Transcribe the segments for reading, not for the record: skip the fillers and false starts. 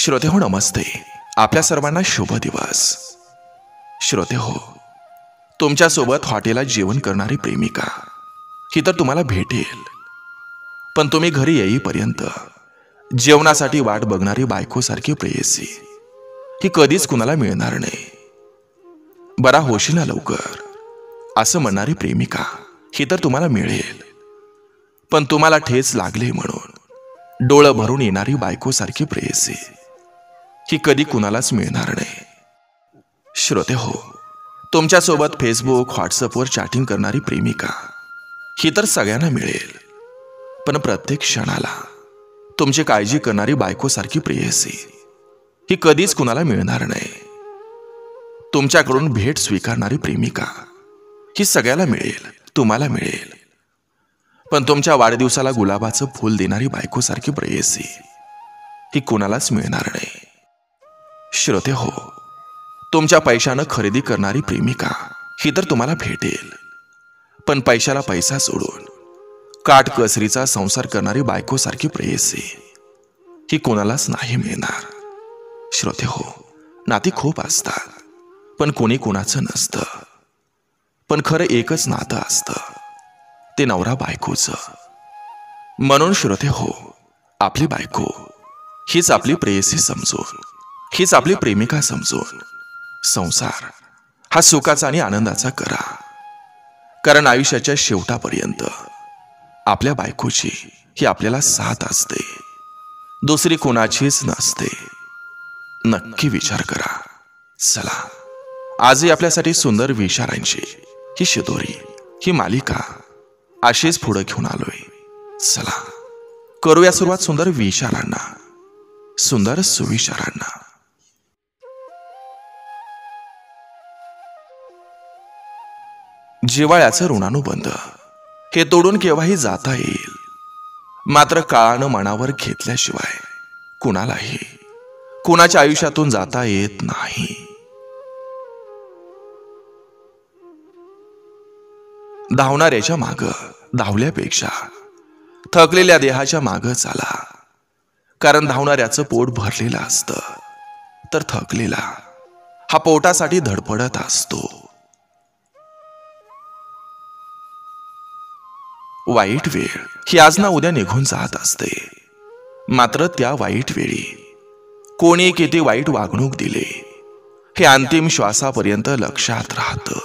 श्रोतेहो नमस्ते. आपल्या सर्वांना शुभ दिवस. श्रोतेहो, तुमच्यासोबत हॉटेलात जेवण करणारी प्रेमिका ही तर तुम्हाला भेटेल, पण तुम्ही घरी येईपर्यंत जेवणासाठी वाट बघणारी बायकोसारखी प्रेयसी ही कधीच कुणाला मिळणार नाही. बरा होशील ना लवकर असं म्हणणारी प्रेमिका ही तर तुम्हाला मिळेल, पण तुम्हाला ठेच लागले म्हणून डोळं भरून येणारी बायकोसारखी प्रेयसी ही कधी कुणालाच मिळणार नाही. श्रोतेहो, तुमच्यासोबत फेसबुक व्हॉट्सअपवर चॅटिंग करणारी प्रेमिका ही तर सगळ्यांना मिळेल, पण प्रत्येक क्षणाला तुमची काळजी करणारी बायकोसारखी प्रेयसी ही कधीच कुणाला मिळणार नाही. तुमच्याकडून भेट स्वीकारणारी प्रेमिका ही सगळ्याला मिळेल, तुम्हाला मिळेल, पण तुमच्या वाढदिवसाला गुलाबाचं फूल देणारी बायकोसारखी प्रेयसी ही कुणालाच मिळणार नाही. श्रोतेहो, तुमच्या पैशानं खरेदी करणारी प्रेमिका ही तर तुम्हाला भेटेल, पण पैशाला पैसा सोडून काटकसरीचा संसार करणारी बायकोसारखी प्रेयसी ही कोणालाच नाही मिळणार. श्रोतेहो, नाती खूप असतात, पण कोणी कोणाचं नसतं, पण खरं एकच नातं असतं, ते नवरा बायकोचं. म्हणून श्रोतेहो, आपली बायको हीच आपली प्रेयसी समजून, हीच आपली प्रेमिका समजून संसार हा सुखाचा आणि आनंदाचा करा. कारण आयुष्याच्या शेवटापर्यंत आपल्या बायकोची ही आपल्याला साथ असते, दुसरी कोणाचीच नसते. नक्की विचार करा. चला, आजही आपल्यासाठी सुंदर विचारांची ही शिदोरी, ही मालिका अशीच पुढे घेऊन आलोय. चला, करूया सुरुवात सुंदर विचारांना, सुंदर सुविचारांना. जिव्हाळ्याचं ऋणानुबंध हे तोडून केव्हाही जाता येईल, मात्र काळानं मनावर घेतल्याशिवाय कुणालाही कुणाच्या आयुष्यातून जाता येत नाही. धावणाऱ्याच्या माग धावल्यापेक्षा थकलेल्या देहाच्या माग चाला, कारण धावणाऱ्याचं पोट भरलेलं असतं, तर थकलेला हा पोटासाठी धडपडत असतो. वाईट वेळ ही आज ना उद्या निघून जात असते, मात्र त्या वाईट वेळी कोणी किती वाईट वागणूक दिले हे अंतिम श्वासापर्यंत लक्षात राहतं.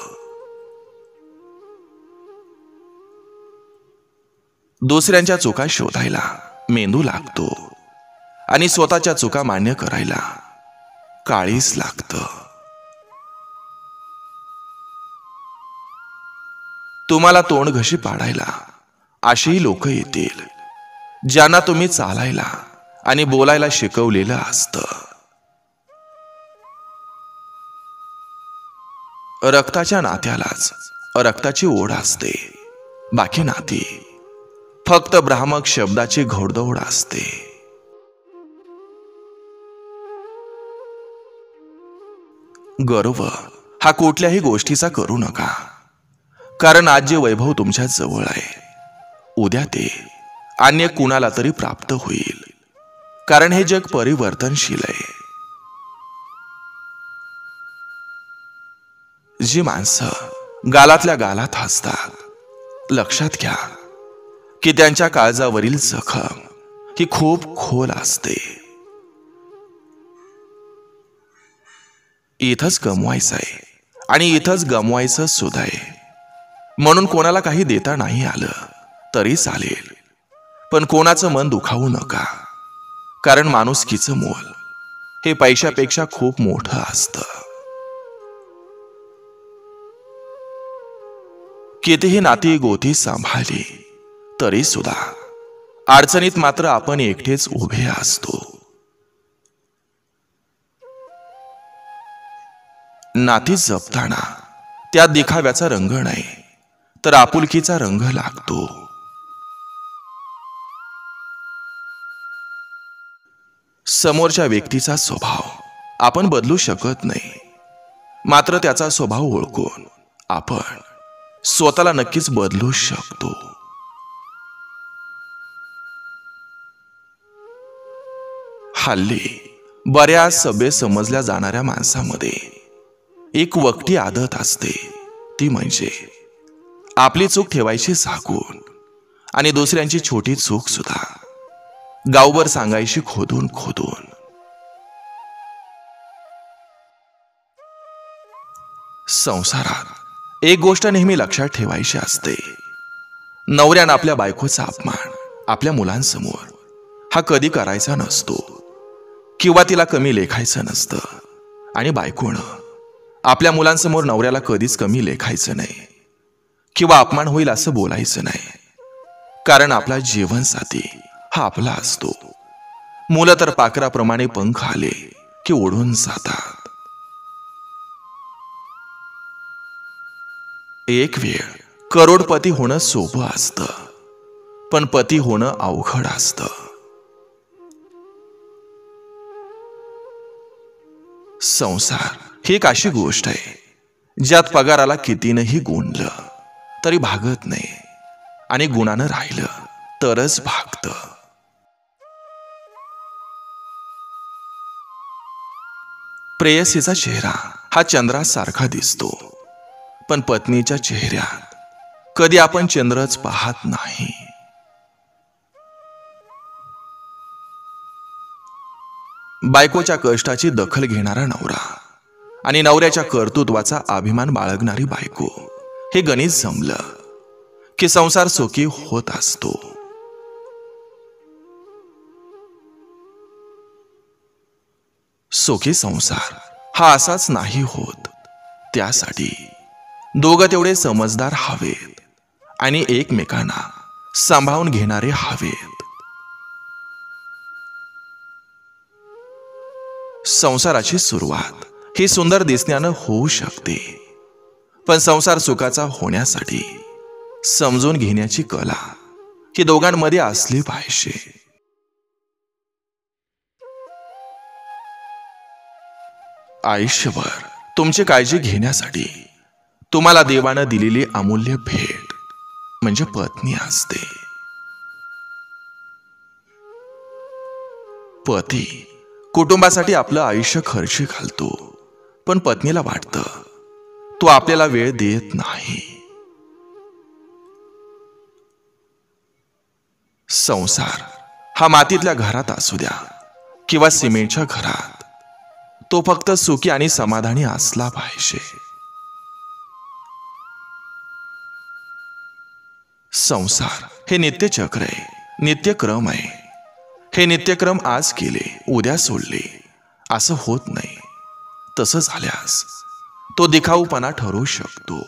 दुसऱ्यांच्या चुका शोधायला मेंदू लागतो आणि स्वतःच्या चुका मान्य करायला काळीच लागतं. तुम्हाला तोंड घशी पाडायला अशीही लोक येतील ज्यांना तुम्ही चालायला आणि बोलायला शिकवलेलं असतं. रक्ताच्या नात्यालाच रक्ताची ओढ असते, बाकी नाती फक्त भ्रामक शब्दाची घोडदौड असते. गर्व हा कुठल्याही गोष्टीचा करू नका, कारण आज जे वैभव तुमच्या जवळ आहे, उद्या ते अन्य कुणाला तरी प्राप्त होईल, कारण हे जग परिवर्तनशील आहे. जी माणसं गालातल्या गालात हसतात, लक्षात घ्या की त्यांच्या काळजावरील जखम ही खूप खोल असते. इथंच गमवायचं आहे आणि इथंच गमवायचं सुद्धा आहे, म्हणून कोणाला काही देता नाही आलं तरी चालेल, पण कोणाचं मन दुखावू नका, कारण माणुसकीचं मोल हे पैशापेक्षा खूप मोठं असतं. कितीही नाती गोती सांभाळली तरी सुद्धा अडचणीत मात्र आपण एकटेच उभे असतो. नाती जपताना त्यात दिखाव्याचा रंग नाही, तर आपुलकीचा रंग लागतो. समोरच्या व्यक्तीचा स्वभाव आपण बदलू शकत नाही, मात्र त्याचा स्वभाव ओळखून आपण स्वतःला नक्कीच बदलू शकतो. हल्ली बऱ्याच सभ्य समजल्या जाणाऱ्या माणसामध्ये एक वक्ती आदत असते, ती म्हणजे आपली चूक ठेवायची झाकून आणि दुसऱ्यांची छोटी चूक सुद्धा गावभर सांगायची खोदून खोदून. संसारात एक गोष्ट नेहमी लक्षात ठेवायची असते, नवऱ्यानं आपल्या बायकोचा अपमान आपल्या मुलांसमोर हा कधी करायचा नसतो किंवा तिला कमी लेखायचं नसतं, आणि बायकोनं आपल्या मुलांसमोर नवऱ्याला कधीच कमी लेखायचं नाही किंवा अपमान होईल असं बोलायचं नाही. कारण आपला जीवनसाथी हा आपला असतो. मुलं तर पाखराप्रमाणे पंख आले की उडून जातात. एक वेळ करोडपती होणं सोपं असतं, पण पती होणं अवघड असतं. संसार ही एक अशी गोष्ट आहे ज्यात पगाराला कितीनही गुणलं तरी भागत नाही, आणि गुणानं राहिलं तरच भागतं. प्रेयसीचा चेहरा हा चंद्रासारखा दिसतो, पण पत्नीच्या चेहऱ्यात कधी आपण चंद्रच पाहत नाही. बायकोच्या कष्टाची दखल घेणारा नवरा आणि नवऱ्याच्या कर्तृत्वाचा अभिमान बाळगणारी बायको, हे गणित जमलं की संसार सुखी होत असतो. सुखी संसार हा असाच नाही होत. त्यासाठी दोघं तेवढे समजदार हवेत आणि एकमेकांना सांभाळून घेणारे हवेत. संसाराची सुरुवात ही सुंदर दिसण्यानं होऊ शकते, पण संसार सुखाचा होण्यासाठी समजून घेण्याची कला ही दोघांमध्ये असली पाहिजे. आयुष्यभर तुमची काळजी घेण्यासाठी तुम्हाला देवानं दिलेली अमूल्य भेट म्हणजे पत्नी असते. पती कुटुंबासाठी आपलं आयुष्य खर्ची घालतो, पण पत्नीला वाटतं तो आपल्याला वेळ देत नाही. संसार हा मातीतल्या घरात असू द्या किंवा सिमेंटच्या घरात, तो फक्त सुखी आणि समाधानी असला पाहिजे. संसार हे नित्यचक्र आहे, नित्यक्रम आहे. हे नित्यक्रम आज केले उद्या सोडले असं होत नाही. तसं झाल्यास तो दिखाऊपणा ठरू शकतो.